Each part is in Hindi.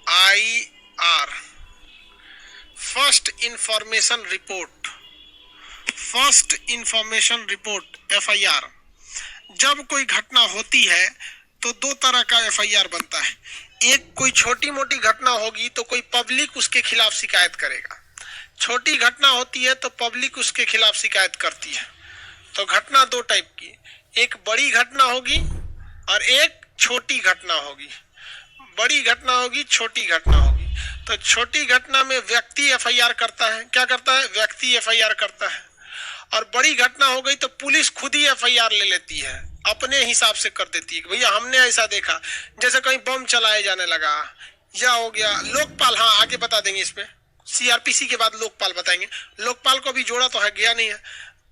FIR, first information report. First information report FIR। जब कोई घटना होती है तो दो तरह का FIR बनता है। एक कोई छोटी मोटी घटना होगी तो कोई पब्लिक उसके खिलाफ शिकायत करेगा। छोटी घटना होती है तो पब्लिक उसके खिलाफ शिकायत करती है। तो घटना दो टाइप की, एक बड़ी घटना होगी और एक छोटी घटना होगी। बड़ी घटना होगी, छोटी घटना होगी। तो छोटी घटना में व्यक्ति FIR करता है। क्या करता है? व्यक्ति FIR करता है। और बड़ी घटना हो गई तो पुलिस खुद ही FIR ले लेती है, अपने हिसाब से कर देती है कि भैया हमने ऐसा देखा, जैसे कहीं बम चलाए जाने लगा या हो गया लोकपाल। हाँ, आगे बता देंगे इसमें, CRPC के बाद लोकपाल बताएंगे। लोकपाल को भी जोड़ा तो है, गया नहीं है।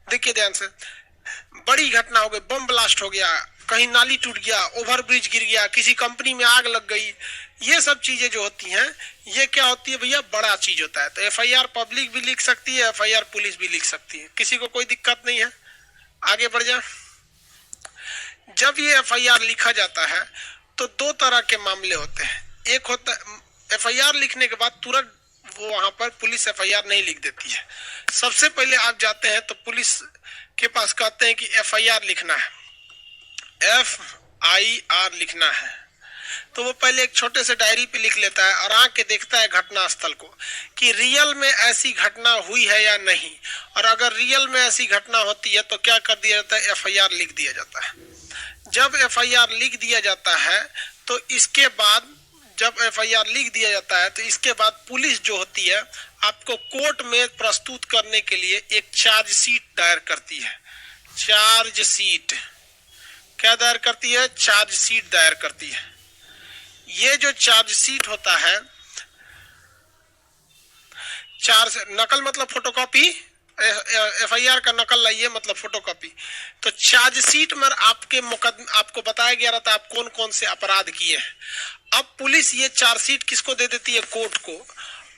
देखिए ध्यान से, बड़ी घटना हो गई, बम ब्लास्ट हो गया, कहीं नाली टूट गया, ओवरब्रिज गिर गया, किसी कंपनी में आग लग गई, ये सब चीजें जो होती हैं ये क्या होती है भैया? बड़ा चीज होता है। तो FIR पब्लिक भी लिख सकती है, FIR पुलिस भी लिख सकती है, किसी को कोई दिक्कत नहीं है। आगे बढ़ जा। जब ये FIR लिखा जाता है तो दो तरह के मामले होते हैं। एक होता है FIR लिखने के बाद तुरंत वो वहां पर पुलिस FIR नहीं लिख देती है। सबसे पहले आप जाते हैं तो पुलिस के पास कहते हैं कि FIR लिखना है, FIR लिखना है। तो वो पहले एक छोटे से डायरी पे लिख लेता है और आके देखता है घटना स्थल को कि रियल में ऐसी घटना हुई है या नहीं। और अगर रियल में ऐसी घटना होती है तो क्या कर दिया जाता है? FIR लिख दिया जाता है। जब FIR लिख दिया जाता है तो इसके बाद, जब FIR लिख दिया जाता है तो इसके बाद पुलिस जो होती है आपको कोर्ट में प्रस्तुत करने के लिए एक चार्जशीट दायर करती है। चार्जशीट क्या दायर करती है? चार्जशीट दायर करती है। ये जो चार्जशीट होता है, चार्ज नकल मतलब फोटोकॉपी, FIR का नकल लाइए मतलब फोटोकॉपी। तो चार्जशीट में आपको बताया गया रहता है आप कौन कौन से अपराध किए हैं। अब पुलिस ये चार्जशीट किसको दे देती है? कोर्ट को।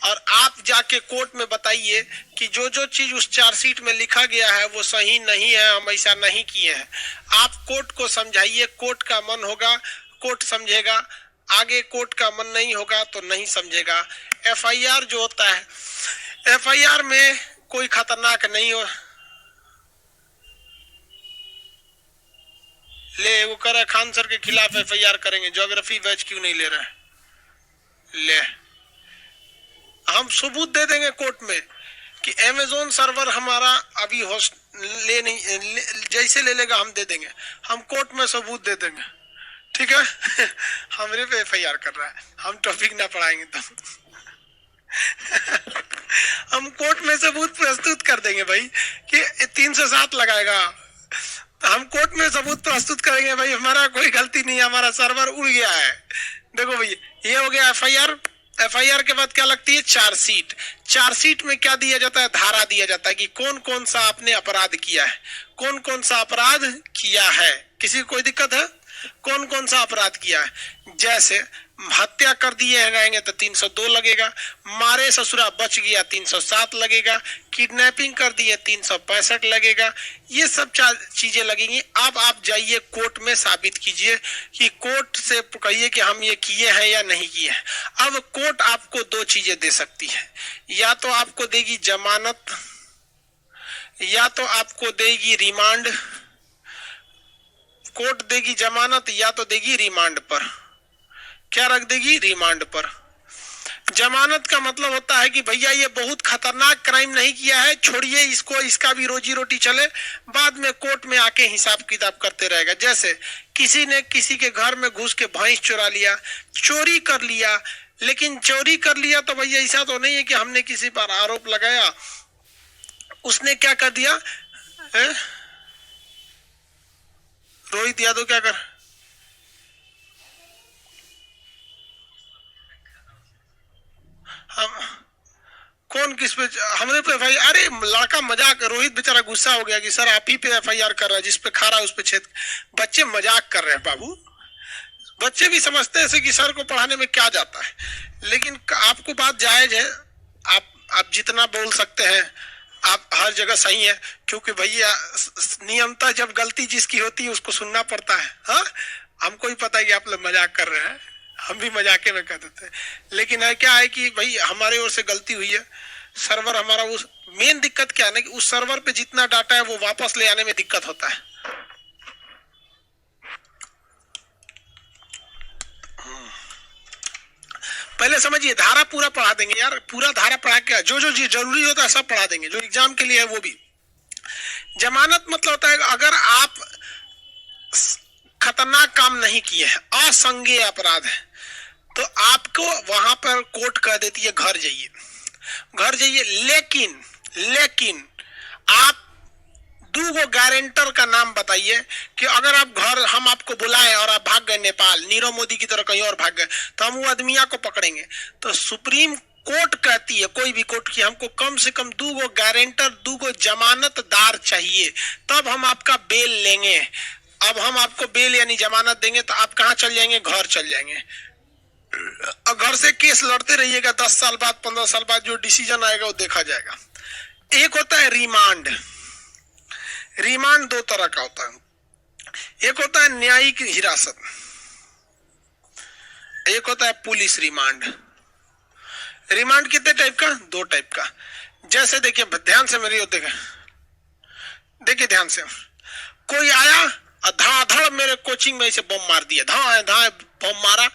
और आप जाके कोर्ट में बताइए कि जो जो चीज उस चार्जशीट में लिखा गया है वो सही नहीं है, हम ऐसा नहीं किए हैं। आप कोर्ट को समझाइए, कोर्ट का मन होगा कोर्ट समझेगा, आगे कोर्ट का मन नहीं होगा तो नहीं समझेगा। FIR जो होता है, FIR में कोई खतरनाक नहीं हो। ले वो कर खान सर के खिलाफ FIR करेंगे, ज्योग्राफी बैच क्यों नहीं ले रहा है? ले, हम सबूत दे देंगे कोर्ट में कि Amazon सर्वर हमारा अभी जैसे ले लेगा हम दे देंगे। हम कोर्ट में सबूत दे देंगे, ठीक है? हमरे पे FIR कर रहा है, हम टॉपिक ना पढ़ाएंगे तो हम कोर्ट में सबूत प्रस्तुत कर देंगे भाई कि 307 लगाएगा। हम कोर्ट में सबूत प्रस्तुत करेंगे भाई हमारा कोई गलती नहीं है, हमारा सर्वर उड़ गया है। देखो भाई, ये हो गया FIR। FIR के बाद क्या लगती है? चार्जशीट। चार्जशीट में क्या दिया जाता है? धारा दिया जाता है कि कौन कौन सा आपने अपराध किया है, कौन कौन सा अपराध किया है। किसी को कोई दिक्कत है? कौन कौन सा अपराध किया है? जैसे हत्या कर दिए रहेंगे तो 302 लगेगा, मारे ससुरा बच गया 307 लगेगा, किडनैपिंग कर दिए 365 लगेगा। ये सब चीजें लगेंगी। अब आप जाइए कोर्ट में साबित कीजिए कि कोर्ट से कहिए कि हम ये किए हैं या नहीं किए हैं। अब कोर्ट आपको दो चीजें दे सकती है, या तो आपको देगी जमानत या तो आपको देगी रिमांड। कोर्ट देगी जमानत या तो देगी रिमांड पर। क्या रख देगी? रिमांड पर। जमानत का मतलब होता है कि भैया ये बहुत खतरनाक क्राइम नहीं किया है, छोड़िए इसको, इसका भी रोजी रोटी चले, बाद में कोर्ट में आके हिसाब किताब करते रहेगा। जैसे किसी ने किसी के घर में घुस के भैंस चुरा लिया, चोरी कर लिया, लेकिन चोरी कर लिया तो भैया ऐसा तो नहीं है कि हमने किसी पर आरोप लगाया, उसने क्या कर दिया है? रोहित यादव क्या कर, हम कौन किस पे? हमने पे FIR। अरे लड़का मजाक, रोहित बेचारा गुस्सा हो गया कि सर आप ही पे FIR कर रहा है, जिस पे खा रहा है उस पे छेद। बच्चे मजाक कर रहे हैं बाबू, बच्चे भी समझते हैं कि सर को पढ़ाने में क्या जाता है, लेकिन आपको बात जायज है। आप जितना बोल सकते हैं आप हर जगह सही है, क्योंकि भैया नियमता जब गलती जिसकी होती है उसको सुनना पड़ता है। हाँ, हमको भी पता है कि आप लोग मजाक कर रहे हैं। हम भी मजाके में कह देते हैं, लेकिन है क्या है कि भाई हमारे ओर से गलती हुई है। सर्वर हमारा, उस मेन दिक्कत क्या है ना कि उस सर्वर पे जितना डाटा है वो वापस ले आने में दिक्कत होता है। पहले समझिए, धारा पूरा पढ़ा देंगे यार, पूरा धारा पढ़ा के जो जो चीज जरूरी होता है सब पढ़ा देंगे, जो एग्जाम के लिए है वो भी। जमानत मतलब होता है अगर आप खतरनाक काम नहीं किए हैं, असंज्ञेय अपराध है, तो आपको वहां पर कोर्ट कह देती है घर जाइए, घर जाइए। लेकिन लेकिन आप दो गारंटर का नाम बताइए कि अगर आप घर, हम आपको बुलाएं और आप भाग गए नेपाल, नीरव मोदी की तरह कहीं और भाग गए, तो हम वो आदमिया को पकड़ेंगे। तो सुप्रीम कोर्ट कहती है, कोई भी कोर्ट की, हमको कम से कम दो गारंटर, दो जमानतदार चाहिए, तब हम आपका बेल लेंगे। अब हम आपको बेल यानी जमानत देंगे तो आप कहाँ चल जाएंगे? घर चल जाएंगे। और घर से केस लड़ते रहिएगा, 10 साल बाद 15 साल बाद जो डिसीजन आएगा वो देखा जाएगा। एक होता है रिमांड। रिमांड दो तरह का होता है, एक होता है न्यायिक हिरासत, एक होता है पुलिस रिमांड। रिमांड कितने टाइप का? दो टाइप का। जैसे देखिए, ध्यान से मेरी देखिए ध्यान से, कोई आया और धाधड़ मेरे कोचिंग में इसे बम मार दिया, धा धा बम मारा,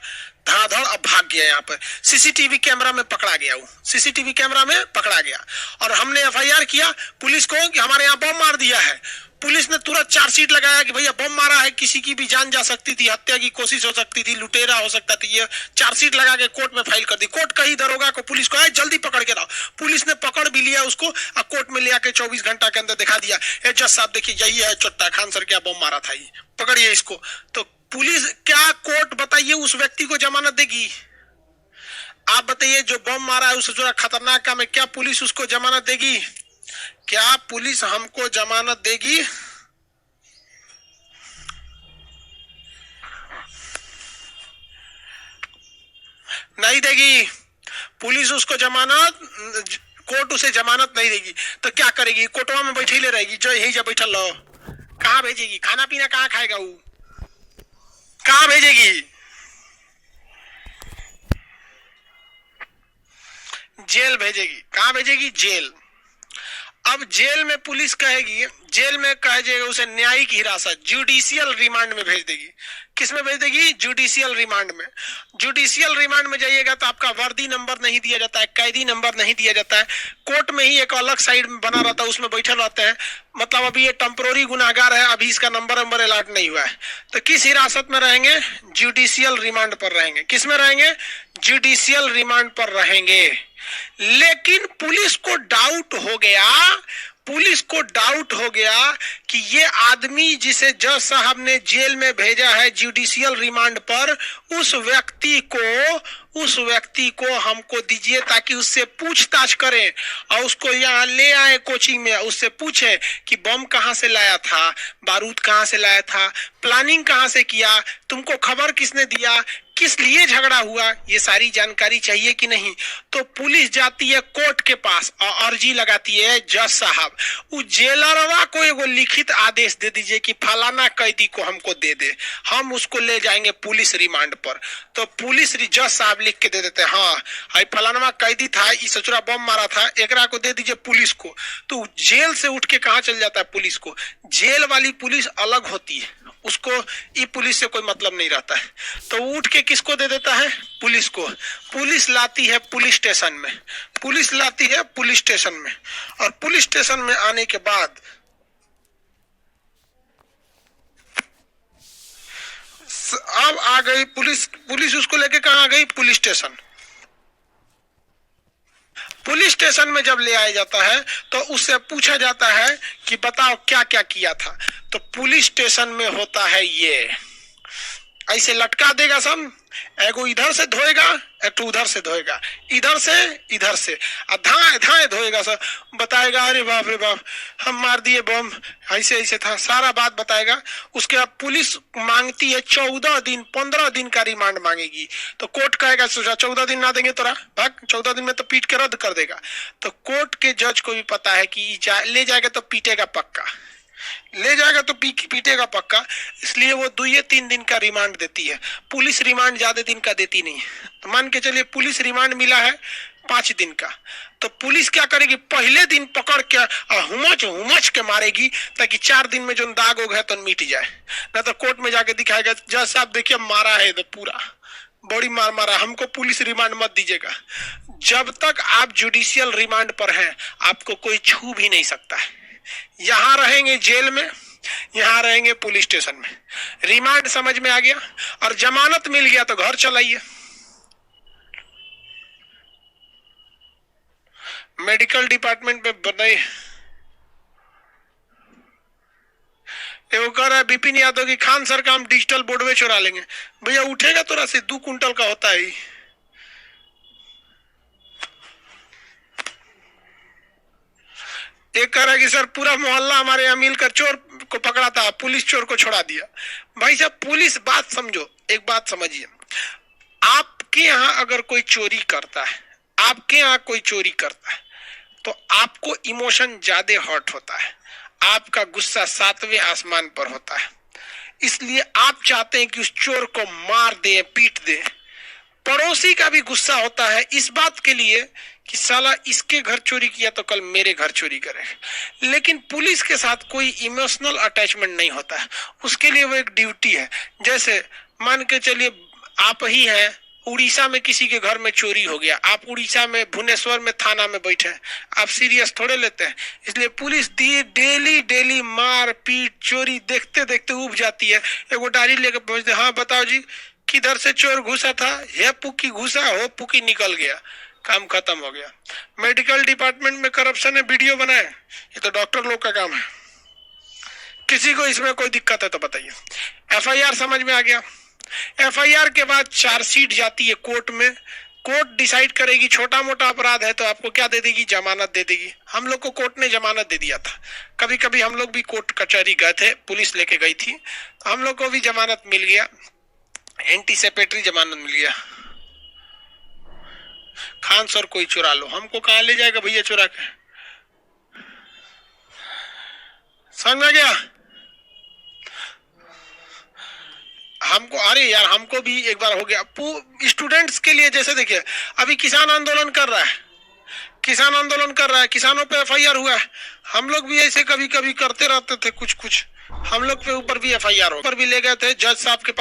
धाधड़, अब भाग गया। यहाँ पर सीसीटीवी कैमरा में पकड़ा गया, वो सीसीटीवी कैमरा में पकड़ा गया, और हमने एफआईआर किया पुलिस को कि हमारे यहाँ बम मार दिया है। पुलिस ने तुरंत चार्जशीट लगाया कि भैया बम मारा है, किसी की भी जान जा सकती थी, हत्या की कोशिश हो सकती थी, लुटेरा हो सकता था, ये चार्जशीट लगा के कोर्ट में फाइल कर दी। कोर्ट कही दरोगा को, पुलिस को, जल्दी पकड़ के लाओ। पुलिस ने पकड़ भी लिया उसको और कोर्ट में ले आके 24 घंटा के अंदर दिखा दिया, जज साहब देखिए यही है चोट्टा खान सर, क्या बम मारा था, ये पकड़िए इसको। तो पुलिस, क्या कोर्ट बताइए उस व्यक्ति को जमानत देगी? आप बताइए, जो बम मारा है उससे थोड़ा खतरनाक काम है, क्या पुलिस उसको जमानत देगी? क्या पुलिस हमको जमानत देगी? नहीं देगी। पुलिस उसको जमानत, कोर्ट उसे जमानत नहीं देगी। तो क्या करेगी? कोर्टवा में बैठी ले रहेगी, जो यही जब बैठल लो, कहाँ भेजेगी? खाना पीना कहाँ खाएगा वो? कहाँ भेजेगी? जेल भेजेगी। कहाँ भेजेगी? जेल। अब जेल में पुलिस कहेगी, जेल में कह जाएगा उसे न्यायिक हिरासत, जुडिशियल रिमांड में भेज देगी। किस में भेज देगी? जुडिशियल रिमांड में। जुडिशियल रिमांड में जाइएगा तो आपका वर्दी नंबर नहीं दिया जाता है, कैदी नंबर नहीं दिया जाता है, कोर्ट में ही एक अलग साइड में बना रहता है, उसमें बैठे रहते हैं। मतलब अभी ये टेम्पोररी गुनाहगार है, अभी इसका नंबर अलॉट नहीं हुआ है। तो किस हिरासत में रहेंगे? जुडिशियल रिमांड पर रहेंगे। किस में रहेंगे? जुडिशियल रिमांड पर रहेंगे। लेकिन पुलिस को डाउट हो गया, पुलिस को डाउट हो गया कि ये आदमी जिसे जज साहब ने जेल में भेजा है जुडिशियल रिमांड पर, उस व्यक्ति को हमको दीजिए ताकि उससे पूछताछ करें और उसको यहाँ ले आए कोचिंग में, उससे पूछे कि बम कहाँ से लाया था, बारूद कहाँ से लाया था, प्लानिंग कहाँ से किया, तुमको खबर किसने दिया, किस लिए झगड़ा हुआ, ये सारी जानकारी चाहिए कि नहीं। तो पुलिस जाती है कोर्ट के पास और अर्जी लगाती है, जज साहब उस जेलरवा को एगो लिखित आदेश दे दीजिए कि फलाना कैदी को हमको दे दे, हम उसको ले जाएंगे पुलिस रिमांड पर। तो पुलिस जज साहब लिख के दे देते हैं, हाँ हाई फलाना कैदी था, इस सचुरा बम मारा था, एकरा को दे दीजिए पुलिस को। तो जेल से उठ के कहाँ चल जाता है? पुलिस को। जेल वाली पुलिस अलग होती है, उसको ई पुलिस से कोई मतलब नहीं रहता है। तो उठ के किसको दे देता है? पुलिस को। पुलिस लाती है पुलिस स्टेशन में, पुलिस लाती है पुलिस स्टेशन में, और पुलिस स्टेशन में आने के बाद अब आ गई पुलिस। पुलिस उसको लेके कहाँ आ गई? Police station. पुलिस स्टेशन में जब ले आया जाता है तो उससे पूछा जाता है कि बताओ क्या क्या किया था। तो पुलिस स्टेशन में होता है ये, ऐसे लटका देगा सब, एगो इधर से धोएगा, एक उधर से धोएगा, इधर से धाए धाए धोएगा सब, बताएगा अरे बाप रे बाप हम मार दिए बम, ऐसे ऐसे था, सारा बात बताएगा। उसके बाद पुलिस मांगती है 14 दिन 15 दिन का रिमांड मांगेगी। तो कोर्ट कहेगा 14 दिन ना देंगे तोरा भाग, 14 दिन में तो पीट के रद्द कर देगा। तो कोर्ट के जज को भी पता है कि ले जाएगा तो पीटेगा पक्का, ले जाएगा तो पीटेगा पक्का, इसलिए वो 2 या 3 दिन का रिमांड देती है। पुलिस रिमांड ज्यादा दिन का देती नहीं है। तो मान के चलिए पुलिस रिमांड मिला है 5 दिन का, तो पुलिस क्या करेगी, पहले दिन पकड़ के हुमच के मारेगी ताकि 4 दिन में जो दाग हो गया तो मिट जाए। ना तो कोर्ट में जाके दिखाएगा जज साहब देखिए मारा है, तो पूरा बड़ी मार मारा, हमको पुलिस रिमांड मत दीजिएगा। जब तक आप जुडिशियल रिमांड पर हैं आपको कोई छू भी नहीं सकता है। यहां रहेंगे जेल में, यहां रहेंगे पुलिस स्टेशन में। रिमांड समझ में आ गया, और जमानत मिल गया तो घर चलाइए। मेडिकल डिपार्टमेंट में बनाई वो कह रहा है विपिन यादव की खान सर का हम डिजिटल बोर्डवे चुरा लेंगे। भैया उठेगा तो से 2 कुंटल का होता है। एक कह रहा है कि सर पूरा मोहल्ला हमारे यहाँ मिलकर चोर को पकड़ा था, पुलिस चोर को छोड़ा दिया। भाई साहब पुलिस, बात समझो, एक बात समझिए, आपके यहाँ अगर कोई चोरी करता है, आपके यहाँ कोई चोरी करता है तो आपको इमोशन ज्यादा हर्ट होता है, आपका गुस्सा 7वें आसमान पर होता है, इसलिए आप चाहते हैं कि उस चोर को मार दे, पीट दे। पड़ोसी का भी गुस्सा होता है इस बात के लिए कि साला इसके घर चोरी किया तो कल मेरे घर चोरी करे। लेकिन पुलिस के साथ कोई इमोशनल अटैचमेंट नहीं होता है, उसके लिए वो एक ड्यूटी है। जैसे मान के चलिए आप ही हैं, उड़ीसा में किसी के घर में चोरी हो गया, आप उड़ीसा में भुवनेश्वर में थाना में बैठे हैं, आप सीरियस थोड़े लेते हैं। इसलिए पुलिस डेली मार पीट चोरी देखते देखते उब जाती है। एगो डायरी लेकर पहुंचते, हाँ बताओ जी किधर से चोर घुसा था, ये पुकी घुसा हो, पुकी निकल गया, काम खत्म हो गया। मेडिकल डिपार्टमेंट में करप्शन है, वीडियो बनाए, ये तो डॉक्टर लोग का काम है। किसी को इसमें कोई दिक्कत है तो बताइए। FIR समझ में आ गया। FIR के बाद चार्जशीट जाती है कोर्ट में, कोर्ट डिसाइड करेगी, छोटा मोटा अपराध है तो आपको क्या दे देगी, जमानत दे देगी। हम लोग को कोर्ट ने जमानत दे दिया था, कभी कभी हम लोग भी कोर्ट कचहरी गए थे, पुलिस लेके गई थी, तो हम लोग को भी जमानत मिल गया, एंटीसिपेटरी जमानत मिल गया। खान सर कोई चुरा लो, हमको कहां ले जाएगा भैया चुरा के, समझ में गया हमको। अरे यार हमको भी एक बार हो गया स्टूडेंट्स के लिए। जैसे देखिए अभी किसान आंदोलन कर रहा है, किसानों पे FIR हुआ है। हम लोग भी ऐसे कभी कभी करते रहते थे कुछ, हम लोग पे ऊपर भी FIR हो, ऊपर भी ले गए थे जज साहब के